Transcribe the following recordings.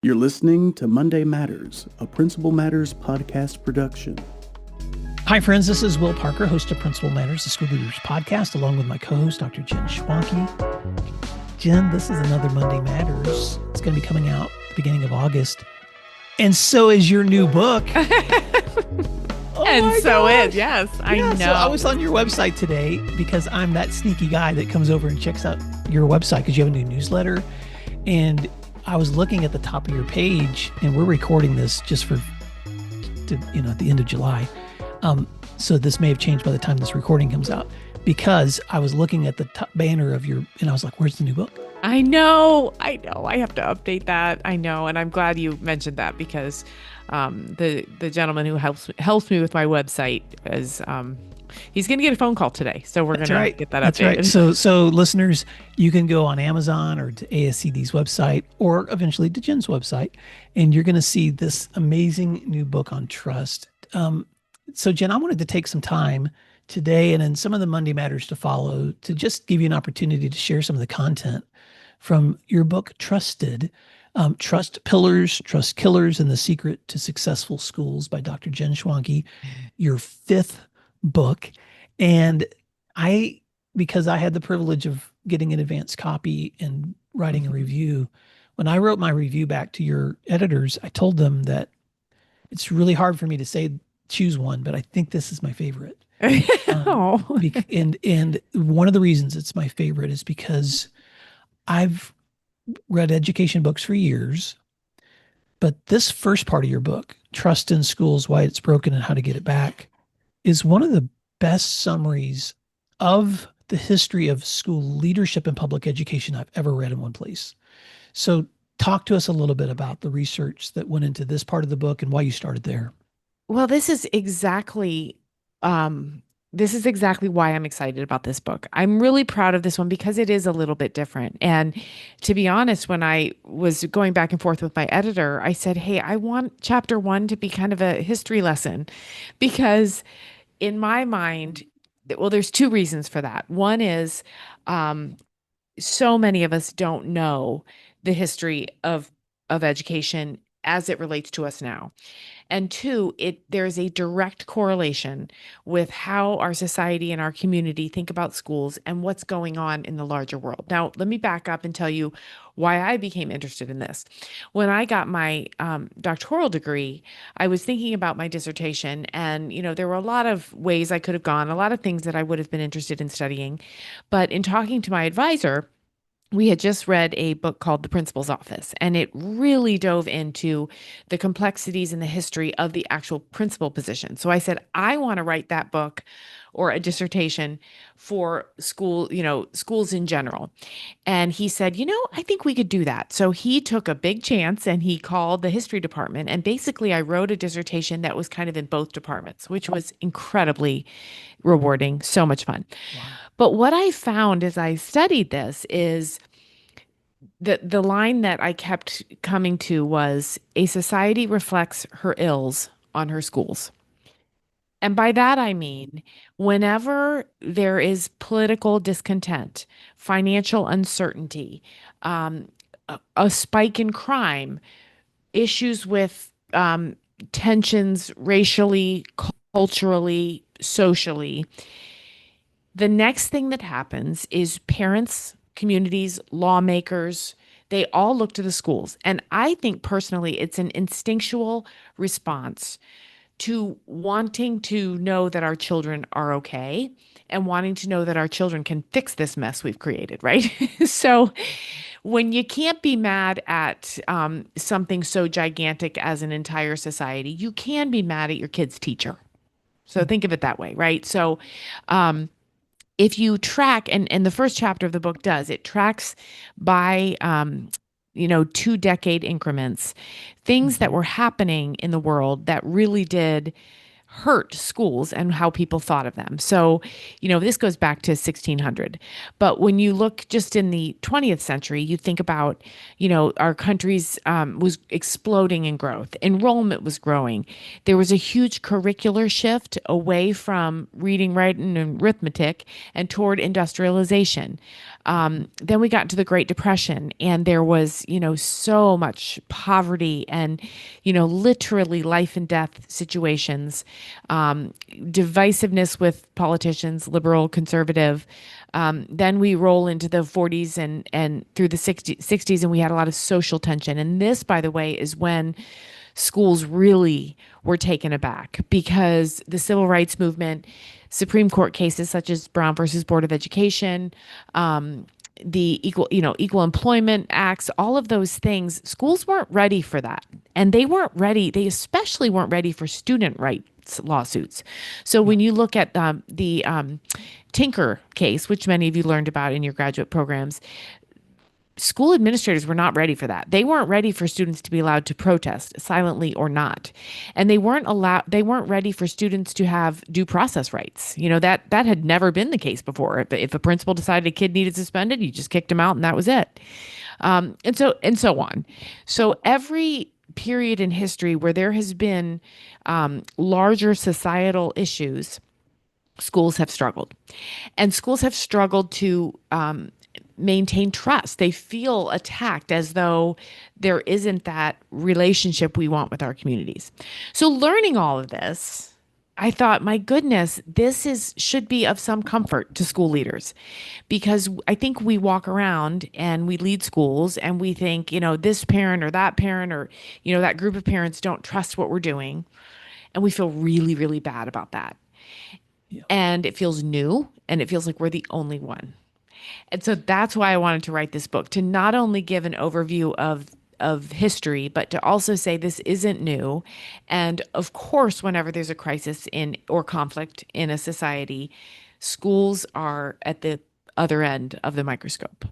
You're listening to Monday Matters, a Principal Matters podcast production. Hi, friends. This is Will Parker, host of Principal Matters, the School Leaders Podcast, along with my co-host, Dr. Jen Schwanke. Jen, this is another Monday Matters. It's going to be coming out at the beginning of August. And so is your new book. Yes, I know. So I was on your website today because I'm that sneaky guy that comes over and checks out your website because you have a new newsletter. And I was looking at the top of your page, and we're recording this just at the end of July. So this may have changed by the time this recording comes out, because I was looking at the top banner of and I was like, where's the new book? I know. I have to update that. I know. And I'm glad you mentioned that because the gentleman who helps me with my website is he's going to get a phone call today. So we're going to get that updated. That's right. So listeners, you can go on Amazon or to ASCD's website or eventually to Jen's website, and you're going to see this amazing new book on trust. So Jen, I wanted to take some time today and in some of the Monday Matters to follow to just give you an opportunity to share some of the content from your book, Trusted, Trust Pillars, Trust Killers, and the Secret to Successful Schools by Dr. Jen Schwanke, your fifth book. And because I had the privilege of getting an advance copy and writing a review, when I wrote my review back to your editors, I told them that it's really hard for me to choose one, but I think this is my favorite. And one of the reasons it's my favorite is because I've read education books for years, but this first part of your book, Trust in Schools, Why It's Broken and How to Get It Back, is one of the best summaries of the history of school leadership and public education I've ever read in one place. So talk to us a little bit about the research that went into this part of the book and why you started there. Well, this is exactly why I'm excited about this book. I'm really proud of this one because it is a little bit different. And to be honest, when I was going back and forth with my editor, I said, hey, I want chapter 1 to be kind of a history lesson, because in my mind, well, there's two reasons for that. One is so many of us don't know the history of education as it relates to us now. And two, there's a direct correlation with how our society and our community think about schools and what's going on in the larger world. Now, let me back up and tell you why I became interested in this. When I got my doctoral degree, I was thinking about my dissertation, and there were a lot of ways I could have gone, a lot of things that I would have been interested in studying. But in talking to my advisor, we had just read a book called The Principal's Office, and it really dove into the complexities and the history of the actual principal position. So I said, I want to write that book or a dissertation for schools in general. And he said, I think we could do that. So he took a big chance and he called the history department. And basically I wrote a dissertation that was kind of in both departments, which was incredibly rewarding, so much fun. Wow. But what I found as I studied this is the line that I kept coming to was, a society reflects her ills on her schools. And by that, I mean, whenever there is political discontent, financial uncertainty, a spike in crime, issues with tensions racially, culturally, socially, the next thing that happens is parents, communities, lawmakers, they all look to the schools. And I think personally, it's an instinctual response to wanting to know that our children are okay and wanting to know that our children can fix this mess we've created, right? So when you can't be mad at something so gigantic as an entire society, you can be mad at your kid's teacher. So think of it that way, right? So if you track, and the first chapter of the book does, it tracks by 2-decade increments, things that were happening in the world that really did hurt schools and how people thought of them. So, this goes back to 1600. But when you look just in the 20th century, you think about, our country's was exploding in growth. Enrollment was growing. There was a huge curricular shift away from reading, writing, and arithmetic and toward industrialization. Then we got into the Great Depression, and there was, so much poverty and, literally life and death situations, divisiveness with politicians, liberal, conservative. Then we roll into the 40s and through the 60s, and we had a lot of social tension. And this, by the way, is when schools really were taken aback, because the civil rights movement, Supreme Court cases such as Brown versus Board of Education, the equal employment acts, all of those things, schools weren't ready for that. And they weren't ready. They especially weren't ready for student rights lawsuits. So when you look at the Tinker case, which many of you learned about in your graduate programs, school administrators were not ready for that. They weren't ready for students to be allowed to protest silently or not. And they weren't ready for students to have due process rights. That had never been the case before. If a principal decided a kid needed suspended, you just kicked him out and that was it. And so on. So every period in history where there has been larger societal issues, schools have struggled. And schools have struggled to maintain trust. They feel attacked, as though there isn't that relationship we want with our communities. So learning all of this, I thought, my goodness, should be of some comfort to school leaders, because I think we walk around and we lead schools and we think, this parent or that parent or, that group of parents don't trust what we're doing. And we feel really, really bad about that. Yeah. And it feels new, and it feels like we're the only one. And so that's why I wanted to write this book, to not only give an overview of history, but to also say this isn't new. And of course, whenever there's a crisis or conflict in a society, schools are at the other end of the microscope.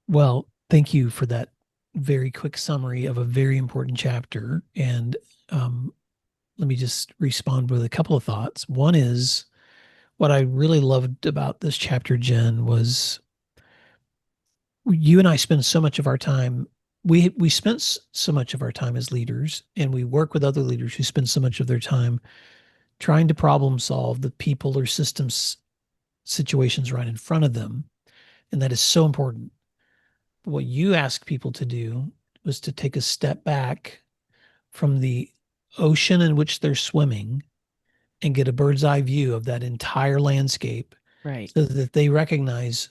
Well, thank you for that very quick summary of a very important chapter. And let me just respond with a couple of thoughts. One is, what I really loved about this chapter, Jen, was you and I spend so much of our time, we spent so much of our time as leaders, and we work with other leaders who spend so much of their time trying to problem solve the people or systems situations right in front of them. And that is so important. But what you ask people to do was to take a step back from the ocean in which they're swimming and get a bird's eye view of that entire landscape. Right. So that they recognize,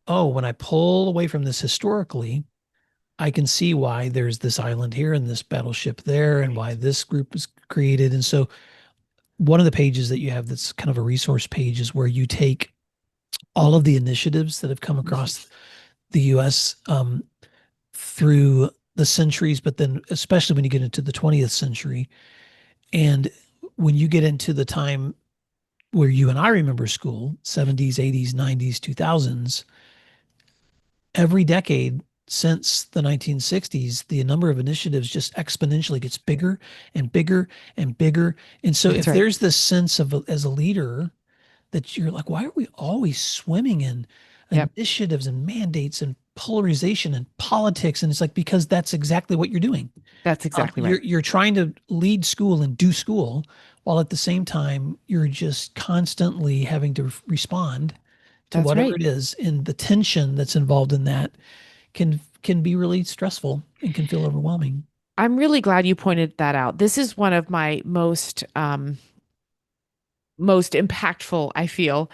oh, when I pull away from this historically, I can see why there's this island here and this battleship there, and why this group was created. And so one of the pages that you have that's kind of a resource page is where you take all of the initiatives that have come across the U.S. Through the centuries, but then especially when you get into the 20th century. And when you get into the time where you and I remember school, 70s, 80s, 90s, 2000s, every decade since the 1960s, the number of initiatives just exponentially gets bigger and bigger and bigger. And so if there's this sense of, as a leader, that you're like, why are we always swimming in initiatives and mandates and polarization and politics? And it's like, because that's exactly what you're doing. That's exactly right. You're trying to lead school and do school, while at the same time, you're just constantly having to respond to whatever it is. And the tension that's involved in that can be really stressful and can feel overwhelming. I'm really glad you pointed that out. This is one of my most impactful, I feel,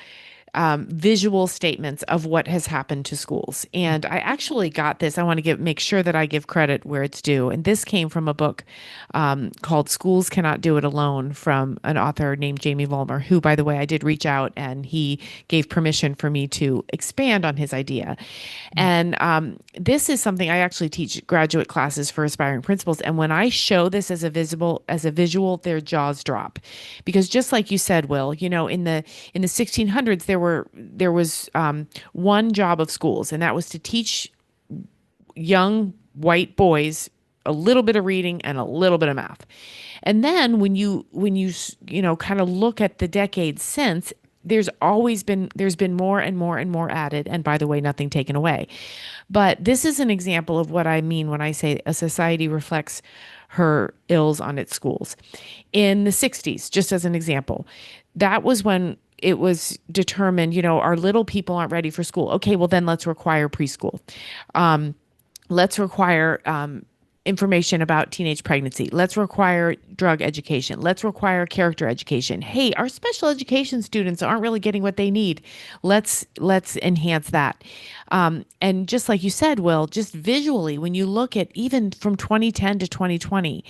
visual statements of what has happened to schools. And I actually got this. I want to make sure that I give credit where it's due. And this came from a book called Schools Cannot Do It Alone, from an author named Jamie Vollmer, who, by the way, I did reach out and he gave permission for me to expand on his idea. And this is something I actually teach graduate classes for aspiring principals. And when I show this as a visual, their jaws drop. Because just like you said, Will, in the 1600s, there was one job of schools, and that was to teach young white boys a little bit of reading and a little bit of math. And then when you kind of look at the decades since, there's been more and more and more added, and by the way, nothing taken away. But this is an example of what I mean when I say a society reflects her ills on its schools. In the 60s, just as an example, that was when it was determined, our little people aren't ready for school. Okay, well then let's require preschool. Let's require information about teenage pregnancy. Let's require drug education. Let's require character education. Hey, our special education students aren't really getting what they need. Let's enhance that. And just like you said, Will, just visually, when you look at even from 2010 to 2020,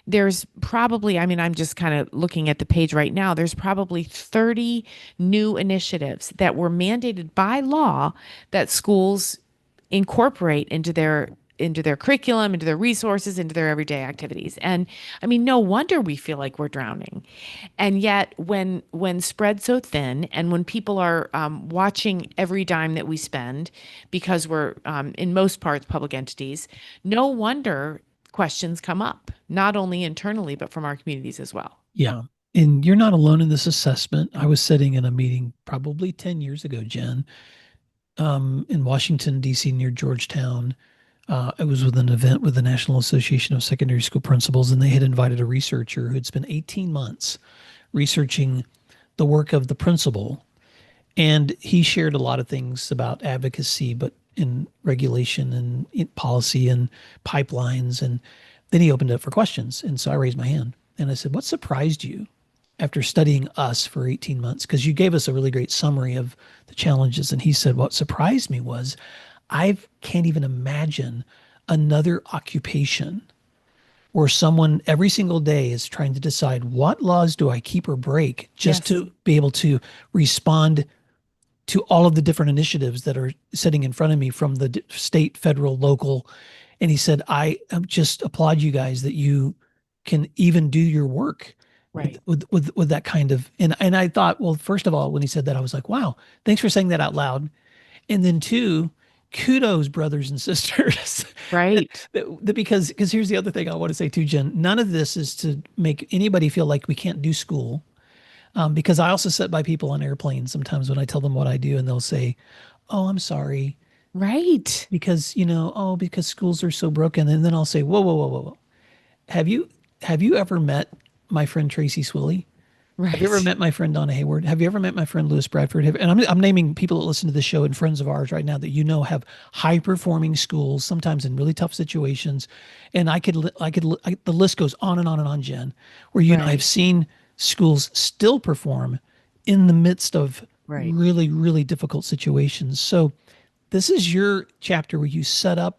there's probably, I'm just kind of looking at the page right now, there's probably 30 new initiatives that were mandated by law that schools incorporate into their curriculum, into their resources, into their everyday activities. And no wonder we feel like we're drowning. And yet when spread so thin, and when people are watching every dime that we spend, because we're in most parts public entities, no wonder questions come up, not only internally, but from our communities as well. Yeah. And you're not alone in this assessment. I was sitting in a meeting probably 10 years ago, Jen, in Washington, D.C., near Georgetown. It was with an event with the National Association of Secondary School Principals, and they had invited a researcher who had spent 18 months researching the work of the principal. And he shared a lot of things about advocacy, but in regulation and in policy and pipelines. And then he opened it up for questions. And so I raised my hand and I said, what surprised you after studying us for 18 months? Because you gave us a really great summary of the challenges. And he said, what surprised me was I can't even imagine another occupation where someone every single day is trying to decide what laws do I keep or break just to be able to respond to all of the different initiatives that are sitting in front of me from the state, federal, local. And he said, I just applaud you guys that you can even do your work Right. with that kind of, and I thought, well, first of all, when he said that, I was like, wow, thanks for saying that out loud. And then two, kudos, brothers and sisters. Right. Because here's the other thing I want to say too, Jen. None of this is to make anybody feel like we can't do school. Because I also sit by people on airplanes sometimes when I tell them what I do, and they'll say, "Oh, I'm sorry," Right. because because schools are so broken. And then I'll say, "Whoa, whoa, whoa, whoa, whoa! Have you ever met my friend Tracy Swilley? Have you ever Right. met my friend Donna Hayward? Have you ever met my friend Lewis Bradford? And I'm naming people that listen to the show and friends of ours right now that have high performing schools, sometimes in really tough situations. And the list goes on and on and on, Jen, where I've Right. seen schools still perform in the midst of Right. really, really difficult situations. So this is your chapter where you set up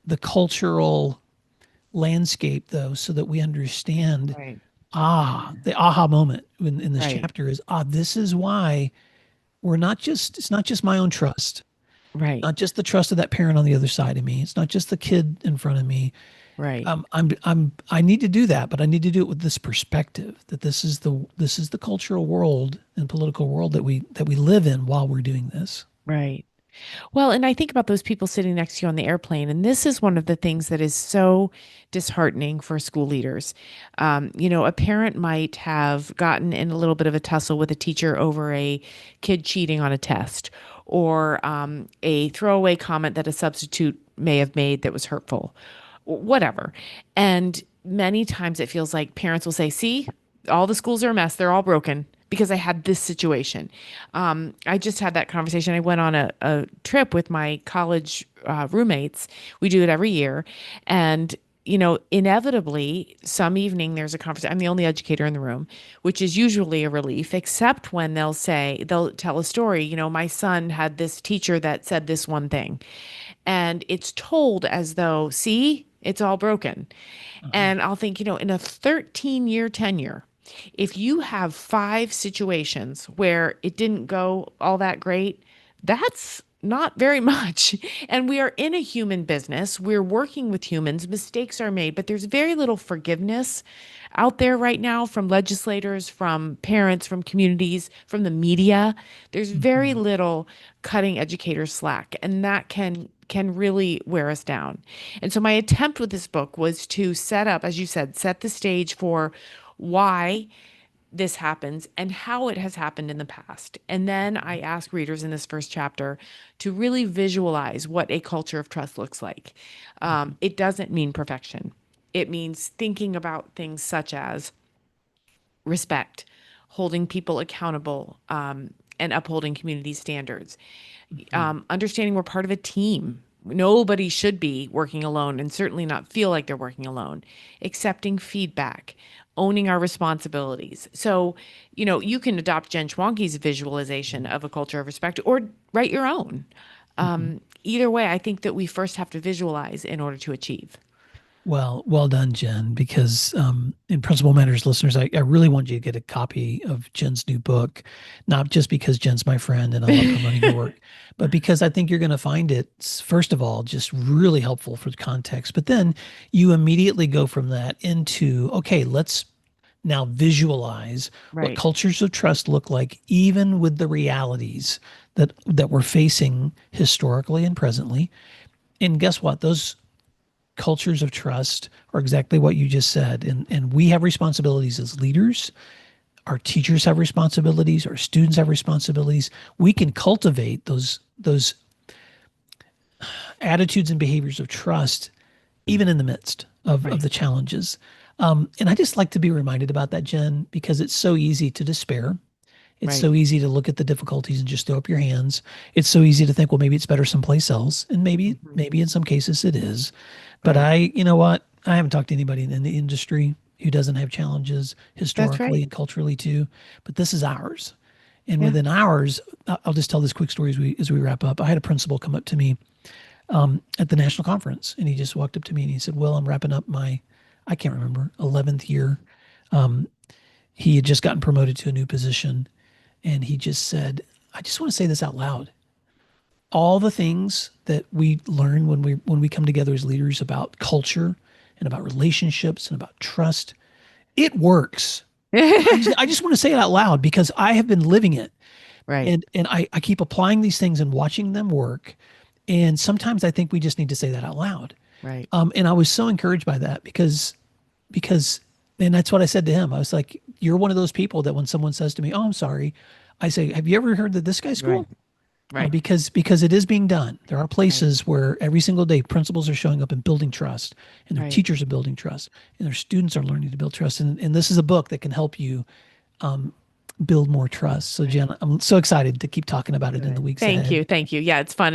the cultural landscape, though, so that we understand Right. the aha moment in this Right. chapter is, this is why it's not just my own trust, Right. not just the trust of that parent on the other side of me. It's not just the kid in front of me. Right. I need to do that, but I need to do it with this perspective that this is the cultural world and political world that we live in while we're doing this. Right. Well, and I think about those people sitting next to you on the airplane, and this is one of the things that is so disheartening for school leaders. A parent might have gotten in a little bit of a tussle with a teacher over a kid cheating on a test, or a throwaway comment that a substitute may have made that was hurtful, whatever. And many times it feels like parents will say, see, all the schools are a mess. They're all broken because I had this situation. I just had that conversation. I went on a trip with my college roommates. We do it every year. And, inevitably, some evening there's a conversation. I'm the only educator in the room, which is usually a relief, except when they'll tell a story. My son had this teacher that said this one thing. And it's told as though, see, it's all broken. And I'll think, in a 13-year tenure, if you have 5 situations where it didn't go all that great, that's not very much. And we are in a human business. We're working with humans. Mistakes are made, but there's very little forgiveness out there right now from legislators, from parents, from communities, from the media. There's very Mhm. little cutting educators slack, and that can can really wear us down. And so my attempt with this book was to set up, as you said, set the stage for why this happens and how it has happened in the past. And then I ask readers in this first chapter to really visualize what a culture of trust looks like. It doesn't mean perfection. It means thinking about things such as respect, holding people accountable, and upholding community standards. Understanding we're part of a team. Nobody should be working alone and certainly not feel like they're working alone. Accepting feedback, owning our responsibilities. So, you can adopt Jen Schwanke's visualization of a culture of respect or write your own. Either way, I think that we first have to visualize in order to achieve. Well done, Jen, because in Principal Matters listeners, I really want you to get a copy of Jen's new book, not just because Jen's my friend and I love promoting her work, but because I think you're going to find it, first of all, just really helpful for the context. But then you immediately go from that into, okay, let's now visualize what Right. cultures of trust look like, even with the realities that we're facing historically and presently. And guess what? Those cultures of trust are exactly what you just said. And we have responsibilities as leaders. Our teachers have responsibilities. Our students have responsibilities. We can cultivate those attitudes and behaviors of trust, even in the midst of the challenges. And I just like to be reminded about that, Jen, because it's so easy to despair. It's Right. so easy to look at the difficulties and just throw up your hands. It's so easy to think, well, maybe it's better someplace else. And maybe in some cases it is. But you know what? I haven't talked to anybody in the industry who doesn't have challenges historically right. and culturally too. But this is ours. And Yeah. within ours, I'll just tell this quick story as we wrap up. I had a principal come up to me at the national conference, and he just walked up to me and he said, "Well, I'm wrapping up my, I can't remember, 11th year." He had just gotten promoted to a new position. And he just said, "I just want to say this out loud. All the things that we learn when we come together as leaders about culture and about relationships and about trust, it works. I just want to say it out loud because I have been living it. Right. And I keep applying these things and watching them work. And sometimes I think we just need to say that out loud." Right. And I was so encouraged by that because, and that's what I said to him. I was like, "You're one of those people that when someone says to me, 'Oh, I'm sorry,' I say, 'Have you ever heard that this guy's cool?'" Right. Because it is being done. There are places where every single day principals are showing up and building trust, and their Right. teachers are building trust, and their students are learning to build trust. And this is a book that can help you build more trust. So, Jen, I'm so excited to keep talking about it in the weeks ahead. Thank you. Yeah, it's fun.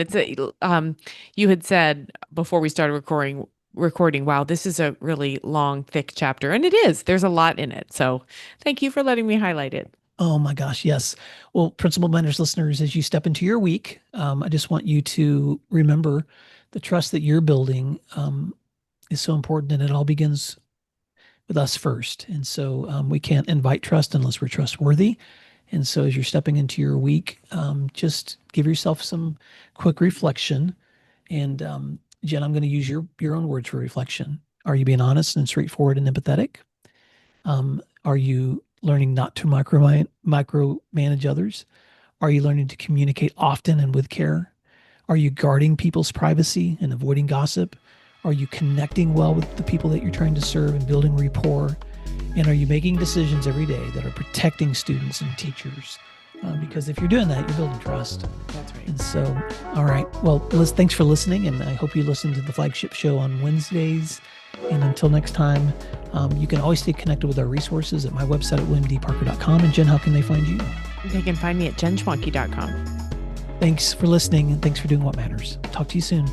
You had said before we started recording, wow, this is a really long, thick chapter. And it is. There's a lot in it. So thank you for letting me highlight it. Oh my gosh, yes. Well, Principal Matters listeners, as you step into your week, I just want you to remember the trust that you're building is so important, and it all begins with us first. And so we can't invite trust unless we're trustworthy. And so as you're stepping into your week, just give yourself some quick reflection. And Jen, I'm going to use your own words for reflection. Are you being honest and straightforward and empathetic? Are you learning not to micromanage others? Are you learning to communicate often and with care? Are you guarding people's privacy and avoiding gossip? Are you connecting well with the people that you're trying to serve and building rapport? And are you making decisions every day that are protecting students and teachers? Because if you're doing that, you're building trust. That's right. And so, all right. Well, Liz, thanks for listening. And I hope you listen to the flagship show on Wednesdays. And until next time, you can always stay connected with our resources at my website at williamdparker.com. And Jen, how can they find you? They can find me at jenschwanke.com. Thanks for listening, and thanks for doing what matters. Talk to you soon.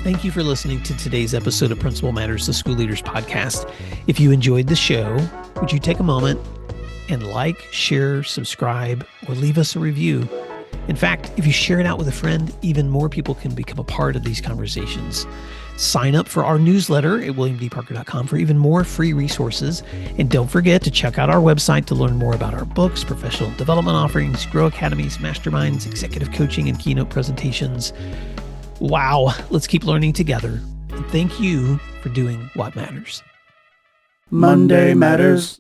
Thank you for listening to today's episode of Principal Matters, the School Leaders Podcast. If you enjoyed the show, would you take a moment and like, share, subscribe, or leave us a review? In fact, if you share it out with a friend, even more people can become a part of these conversations. Sign up for our newsletter at williamdparker.com for even more free resources. And don't forget to check out our website to learn more about our books, professional development offerings, Grow Academies, masterminds, executive coaching, and keynote presentations. Wow, let's keep learning together. And thank you for doing what matters. Monday Matters.